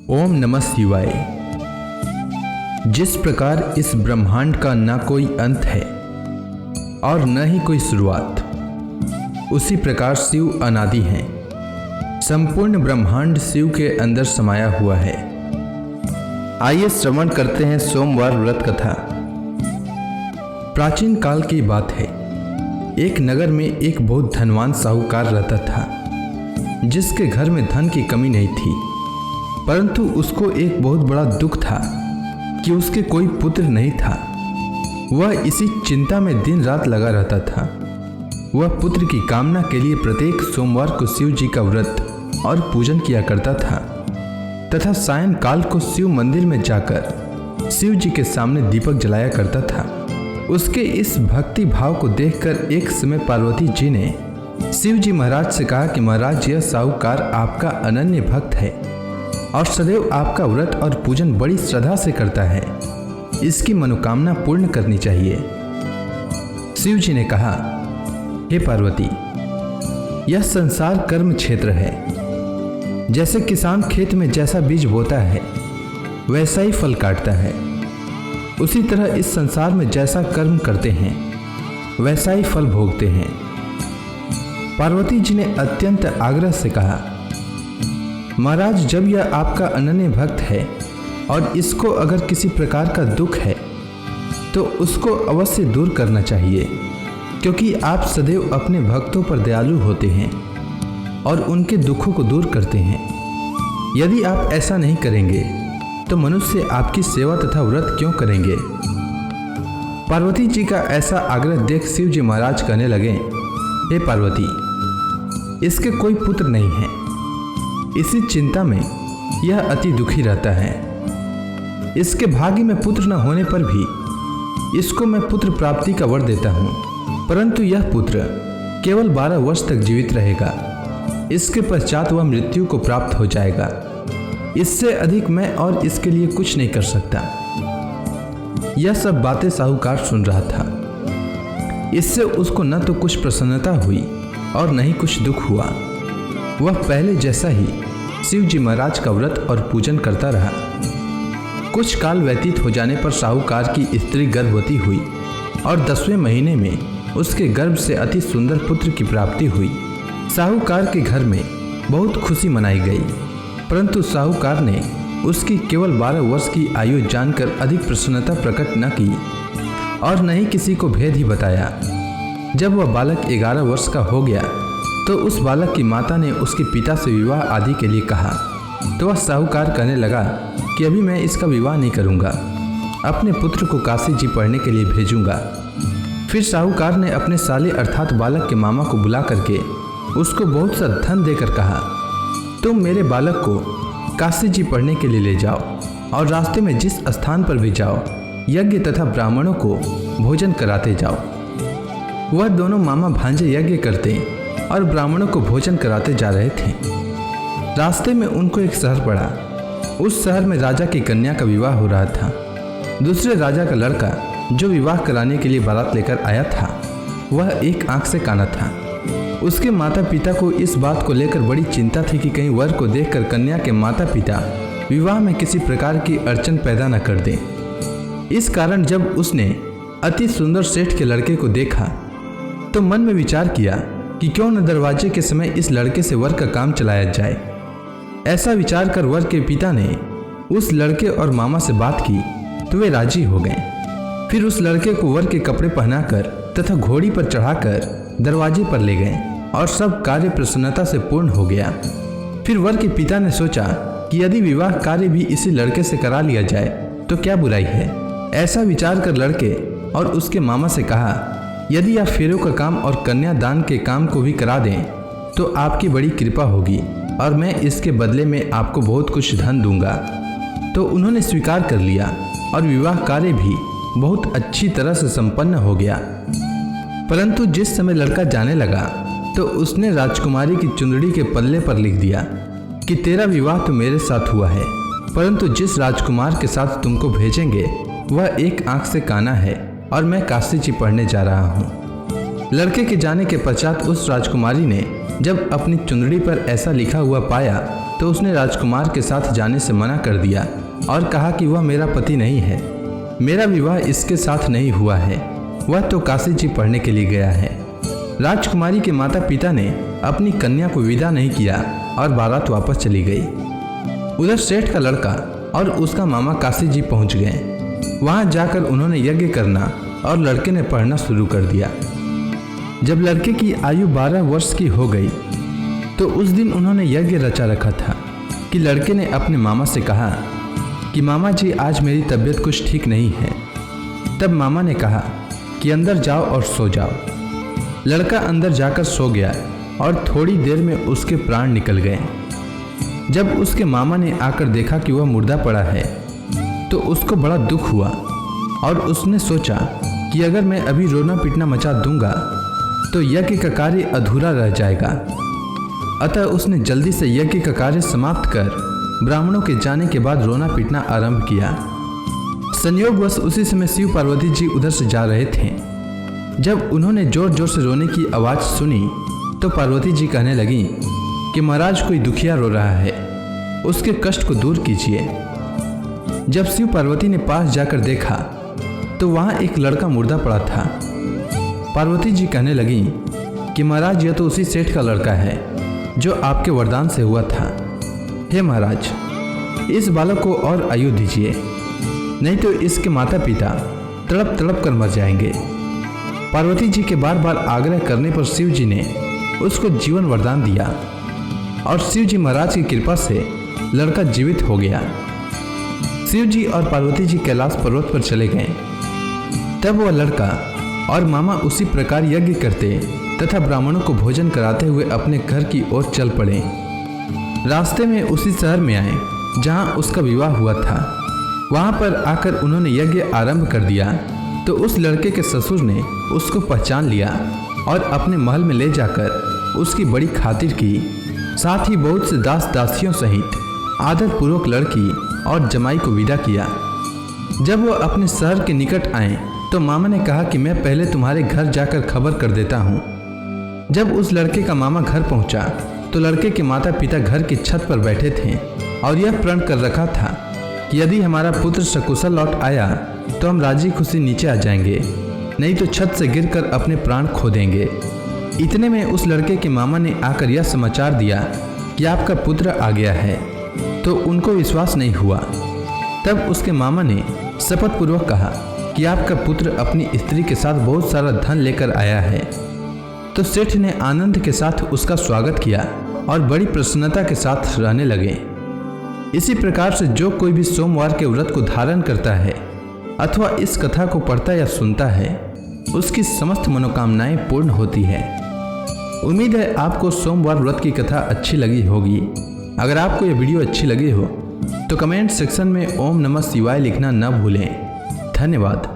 ओम नमः शिवाय। जिस प्रकार इस ब्रह्मांड का न कोई अंत है और न ही कोई शुरुआत, उसी प्रकार शिव अनादि हैं। संपूर्ण ब्रह्मांड शिव के अंदर समाया हुआ है। आइए श्रवण करते हैं सोमवार व्रत कथा। प्राचीन काल की बात है। एक नगर में एक बहुत धनवान साहूकार रहता था, जिसके घर में धन की कमी नहीं थी, परंतु उसको एक बहुत बड़ा दुख था कि उसके कोई पुत्र नहीं था। वह इसी चिंता में दिन रात लगा रहता था। वह पुत्र की कामना के लिए प्रत्येक सोमवार को शिव जी का व्रत और पूजन किया करता था तथा सायंकाल को शिव मंदिर में जाकर शिव जी के सामने दीपक जलाया करता था। उसके इस भक्ति भाव को देखकर एक समय पार्वती जी ने शिव जी महाराज से कहा कि महाराज, यह साहूकार आपका अनन्य भक्त है और सदैव आपका व्रत और पूजन बड़ी श्रद्धा से करता है। इसकी मनोकामना पूर्ण करनी चाहिए। शिव जी ने कहा, हे पार्वती, यह संसार कर्म क्षेत्र है। जैसे किसान खेत में जैसा बीज बोता है वैसा ही फल काटता है, उसी तरह इस संसार में जैसा कर्म करते हैं वैसा ही फल भोगते हैं। पार्वती जी ने अत्यंत आग्रह से कहा, महाराज, जब यह आपका अनन्य भक्त है और इसको अगर किसी प्रकार का दुख है तो उसको अवश्य दूर करना चाहिए, क्योंकि आप सदैव अपने भक्तों पर दयालु होते हैं और उनके दुखों को दूर करते हैं। यदि आप ऐसा नहीं करेंगे तो मनुष्य आपकी सेवा तथा व्रत क्यों करेंगे। पार्वती जी का ऐसा आग्रह देख शिव जी महाराज कहने लगे, हे पार्वती, इसके कोई पुत्र नहीं है। इसी चिंता में यह अति दुखी रहता है। इसके भाग्य में पुत्र न होने पर भी इसको मैं पुत्र प्राप्ति का वर देता हूँ, परंतु यह पुत्र केवल 12 वर्ष तक जीवित रहेगा। इसके पश्चात वह मृत्यु को प्राप्त हो जाएगा। इससे अधिक मैं और इसके लिए कुछ नहीं कर सकता। यह सब बातें साहूकार सुन रहा था। इससे उसको न तो कुछ प्रसन्नता हुई और न ही कुछ दुख हुआ। वह पहले जैसा ही शिव जी महाराज का व्रत और पूजन करता रहा। कुछ काल व्यतीत हो जाने पर साहूकार की स्त्री गर्भवती हुई और 10वें महीने में उसके गर्भ से अति सुंदर पुत्र की प्राप्ति हुई। साहूकार के घर में बहुत खुशी मनाई गई, परंतु साहूकार ने उसकी केवल 12 वर्ष की आयु जानकर अधिक प्रसन्नता प्रकट न की और न ही किसी को भेद ही बताया। जब वह बालक 11 वर्ष का हो गया तो उस बालक की माता ने उसके पिता से विवाह आदि के लिए कहा, तो वह साहूकार कहने लगा कि अभी मैं इसका विवाह नहीं करूंगा, अपने पुत्र को काशी जी पढ़ने के लिए भेजूंगा। फिर साहूकार ने अपने साले अर्थात बालक के मामा को बुला करके उसको बहुत सा धन देकर कहा, तुम मेरे बालक को काशी जी पढ़ने के लिए ले जाओ और रास्ते में जिस स्थान पर भी जाओ यज्ञ तथा ब्राह्मणों को भोजन कराते जाओ। वह दोनों मामा भांजे यज्ञ करते और ब्राह्मणों को भोजन कराते जा रहे थे। रास्ते में उनको एक शहर पड़ा। उस शहर में राजा की कन्या का विवाह हो रहा था। दूसरे राजा का लड़का जो विवाह कराने के लिए बारात लेकर आया था, वह एक आंख से काना था। उसके माता पिता को इस बात को लेकर बड़ी चिंता थी कि कहीं वर को देखकर कन्या के माता पिता विवाह में किसी प्रकार की अड़चन पैदा न कर दें। इस कारण जब उसने अति सुंदर सेठ के लड़के को देखा तो मन में विचार किया कि क्यों न दरवाजे के समय इस लड़के से वर का काम चलाया जाए। ऐसा विचार कर वर के पिता ने उस लड़के और मामा से बात की तो वे राजी हो गए। फिर उस लड़के को वर के कपड़े पहनाकर तथा घोड़ी पर चढ़ाकर दरवाजे पर ले गए और सब कार्य प्रसन्नता से पूर्ण हो गया। फिर वर के पिता ने सोचा कि यदि विवाह कार्य भी इसी लड़के से करा लिया जाए तो क्या बुराई है। ऐसा विचार कर लड़के और उसके मामा से कहा, यदि आप फेरों का काम और कन्यादान के काम को भी करा दें तो आपकी बड़ी कृपा होगी और मैं इसके बदले में आपको बहुत कुछ धन दूंगा। तो उन्होंने स्वीकार कर लिया और विवाह कार्य भी बहुत अच्छी तरह से संपन्न हो गया। परंतु जिस समय लड़का जाने लगा तो उसने राजकुमारी की चुंदड़ी के पल्ले पर लिख दिया कि तेरा विवाह तो मेरे साथ हुआ है, परंतु जिस राजकुमार के साथ तुमको भेजेंगे वह एक आंख से काना है और मैं काशी जी पढ़ने जा रहा हूँ। लड़के के जाने के पश्चात उस राजकुमारी ने जब अपनी चुंदड़ी पर ऐसा लिखा हुआ पाया तो उसने राजकुमार के साथ जाने से मना कर दिया और कहा कि वह मेरा पति नहीं है, मेरा विवाह इसके साथ नहीं हुआ है, वह तो काशी जी पढ़ने के लिए गया है। राजकुमारी के माता पिता ने अपनी कन्या को विदा नहीं किया और बारात वापस चली गई। उधर सेठ का लड़का और उसका मामा काशी जी पहुंच गए। वहां जाकर उन्होंने यज्ञ करना और लड़के ने पढ़ना शुरू कर दिया। जब लड़के की आयु 12 वर्ष की हो गई तो उस दिन उन्होंने यज्ञ रचा रखा था कि लड़के ने अपने मामा से कहा कि मामा जी आज मेरी तबीयत कुछ ठीक नहीं है। तब मामा ने कहा कि अंदर जाओ और सो जाओ। लड़का अंदर जाकर सो गया और थोड़ी देर में उसके प्राण निकल गए। जब उसके मामा ने आकर देखा कि वह मुर्दा पड़ा है तो उसको बड़ा दुख हुआ और उसने सोचा कि अगर मैं अभी रोना पीटना मचा दूंगा तो यज्ञ का कार्य अधूरा रह जाएगा। अतः उसने जल्दी से यज्ञ का कार्य समाप्त कर ब्राह्मणों के जाने के बाद रोना पीटना आरंभ किया। संयोगवश उसी समय शिव पार्वती जी उधर से जा रहे थे। जब उन्होंने जोर जोर से रोने की आवाज़ सुनी तो पार्वती जी कहने लगी कि महाराज कोई दुखिया रो रहा है, उसके कष्ट को दूर कीजिए। जब शिव पार्वती ने पास जाकर देखा तो वहाँ एक लड़का मुर्दा पड़ा था। पार्वती जी कहने लगी कि महाराज यह तो उसी सेठ का लड़का है जो आपके वरदान से हुआ था। हे महाराज, इस बालक को और आयु दीजिए, नहीं तो इसके माता पिता तड़प तड़प कर मर जाएंगे। पार्वती जी के बार बार आग्रह करने पर शिव जी ने उसको जीवन वरदान दिया और शिव जी महाराज की कृपा से लड़का जीवित हो गया। शिव जी और पार्वती जी कैलाश पर्वत पर चले गए। तब वह लड़का और मामा उसी प्रकार यज्ञ करते तथा ब्राह्मणों को भोजन कराते हुए अपने घर की ओर चल पड़े। रास्ते में उसी शहर में आए जहां उसका विवाह हुआ था। वहां पर आकर उन्होंने यज्ञ आरंभ कर दिया तो उस लड़के के ससुर ने उसको पहचान लिया और अपने महल में ले जाकर उसकी बड़ी खातिर की। साथ ही बहुत से दास दासियों सहित आदरपूर्वक लड़की और जमाई को विदा किया। जब वह अपने शहर के निकट आए तो मामा ने कहा कि मैं पहले तुम्हारे घर जाकर खबर कर देता हूँ। जब उस लड़के का मामा घर पहुँचा तो लड़के के माता पिता घर की छत पर बैठे थे और यह प्रण कर रखा था कि यदि हमारा पुत्र सकुशल लौट आया तो हम राजी खुशी नीचे आ जाएंगे, नहीं तो छत से गिरकर अपने प्राण खो देंगे। इतने में उस लड़के के मामा ने आकर यह समाचार दिया कि आपका पुत्र आ गया है, तो उनको विश्वास नहीं हुआ। तब उसके मामा ने शपथ पूर्वक कहा कि आपका पुत्र अपनी स्त्री के साथ बहुत सारा धन लेकर आया है। तो सेठ ने आनंद के साथ उसका स्वागत किया और बड़ी प्रसन्नता के साथ रहने लगे। इसी प्रकार से जो कोई भी सोमवार के व्रत को धारण करता है अथवा इस कथा को पढ़ता या सुनता है उसकी समस्त मनोकामनाएं पूर्ण होती है। उम्मीद है आपको सोमवार व्रत की कथा अच्छी लगी होगी। अगर आपको यह वीडियो अच्छी लगी हो तो कमेंट सेक्शन में ओम नमः शिवाय लिखना न भूलें। धन्यवाद।